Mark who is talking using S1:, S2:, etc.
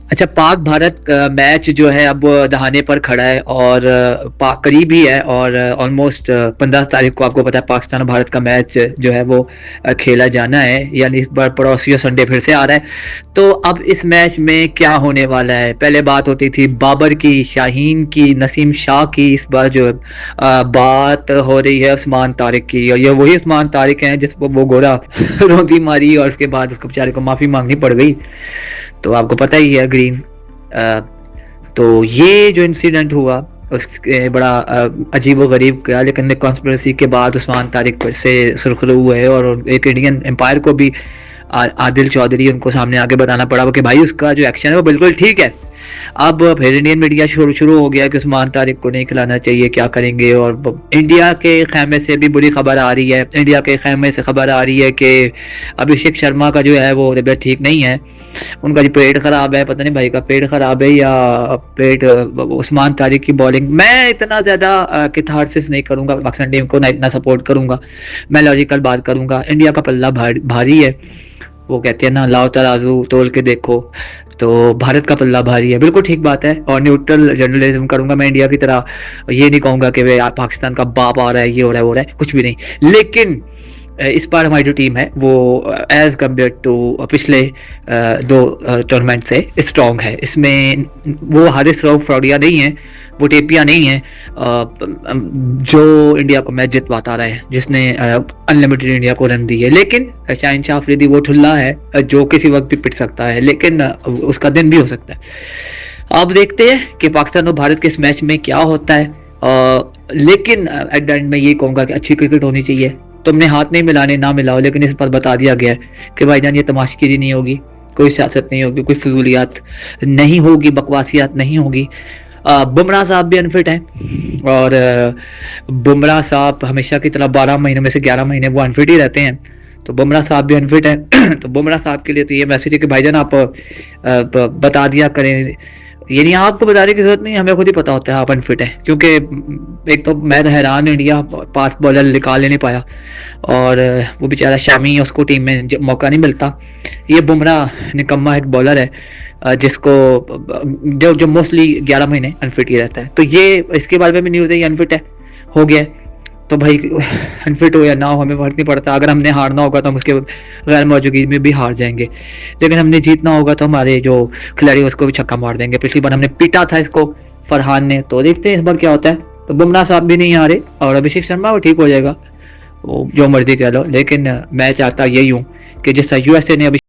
S1: अच्छा, पाक भारत मैच जो है अब वो दहाने पर खड़ा है और पाक करीब ही है और ऑलमोस्ट 15 तारीख को आपको पता है पाकिस्तान और भारत का मैच जो है वो खेला जाना है, यानी इस बार पड़ोसियों संडे फिर से आ रहा है। तो अब इस मैच में क्या होने वाला है? पहले बात होती थी बाबर की, शाहीन की, नसीम शाह की, इस बार जो बात हो रही है उस्मान तारिक की, और ये वही उस्मान तारिक हैं जिसको वो गोरा रोंदी मारी और उसके बाद उसको बेचारे को माफी मांगनी पड़ गई। तो आपको पता ही है ग्रीन। अ, तो ये जो इंसिडेंट हुआ उसके बड़ा अजीब व गरीब गया, लेकिन कॉन्स्पिरेसी के बाद उस्मान तारिक फिर से सुर्खरू हुए और एक इंडियन एम्पायर को भी आदिल चौधरी उनको सामने आके बताना पड़ा कि भाई उसका जो एक्शन है वो बिल्कुल ठीक है। अब फिर इंडियन मीडिया शुरू हो गया कि उस्मान तारिक को नहीं खिलाना चाहिए, क्या करेंगे। और इंडिया के खैमे से भी बुरी खबर आ रही है, इंडिया के खैमे से खबर आ रही है कि अभिषेक शर्मा का जो है वो तबीयत ठीक नहीं है, उनका जो पेट खराब है, पता नहीं भाई का पेट खराब है या पेट। उस्मान तारिक की बॉलिंग मैं इतना ज्यादा किथारसिस नहीं करूंगा, पाकिस्तान टीम को ना इतना सपोर्ट करूंगा, मैं लॉजिकल बात करूंगा। इंडिया का पल्ला भारी है, वो कहते हैं ना लाओ तराजू तोल के देखो, तो भारत का पल्ला भारी है, बिल्कुल ठीक बात है। और न्यूट्रल जर्नलिज्म करूंगा मैं इंडिया की तरह, ये नहीं कहूंगा कि वे पाकिस्तान का बाप आ रहा है, ये हो रहा है वो हो रहा है, कुछ भी नहीं। लेकिन इस बार हमारी जो टीम है वो एज कम्पेयर टू पिछले दो टूर्नामेंट से स्ट्रॉन्ग है। इसमें वो हारिस रऊफ फ्रॉडिया नहीं है, वो टेपिया नहीं है जो इंडिया को मैच जितवाता रहा है, जिसने अनलिमिटेड इंडिया को रन दी है। लेकिन शाहीन शाह अफरीदी वो ठुल्ला है जो किसी वक्त भी पिट सकता है, लेकिन उसका दिन भी हो सकता है। अब देखते हैं कि पाकिस्तान और भारत के इस मैच में क्या होता है। लेकिन एट द एंड में ये कहूंगा कि अच्छी क्रिकेट होनी चाहिए, तुमने हाथ नहीं मिलाने ना मिलाओ, लेकिन इस पर बता दिया गया है कि भाईजान ये तमाशगिरी नहीं होगी, कोई सियासत नहीं होगी, कोई फजूलियात नहीं होगी, बकवासियात नहीं होगी। बुमराह साहब भी अनफिट हैं और बुमराह साहब हमेशा की तरह 12 महीनों में से 11 महीने वो अनफिट ही रहते हैं, तो बुमराह साहब भी अनफिट हैं। तो बुमराह साहब के लिए तो ये मैसेज है कि भाईजान आप बता दिया करें, यानी आपको बताने की जरूरत नहीं, हमें खुद ही पता होता है आप अनफिट है। क्योंकि एक तो मैं तो हैरान, इंडिया फास्ट बॉलर निकाल ही नहीं पाया और वो बेचारा शामी, उसको टीम में मौका नहीं मिलता। ये बुमराह निकम्मा एक बॉलर है जिसको जो जो मोस्टली 11 महीने अनफिट ही रहता है। तो ये इसके बारे में भी न्यूज़ है, ये अनफिट है, हो गया है। तो भाई अनफिट हो या ना हो हमें फर्क नहीं पड़ता, अगर हमने हारना होगा तो हम उसके गैर मौजूदगी में भी हार जाएंगे, लेकिन हमने जीतना होगा तो हमारे जो खिलाड़ी उसको भी छक्का मार देंगे। पिछली बार हमने पीटा था इसको फरहान ने, तो देखते हैं इस बार क्या होता है। तो बुमराह साहब भी नहीं हारे और अभिषेक शर्मा वो ठीक हो जाएगा, वो जो मर्जी कह लो, लेकिन मैं चाहता यही हूँ कि जिस यूएसए ने अभी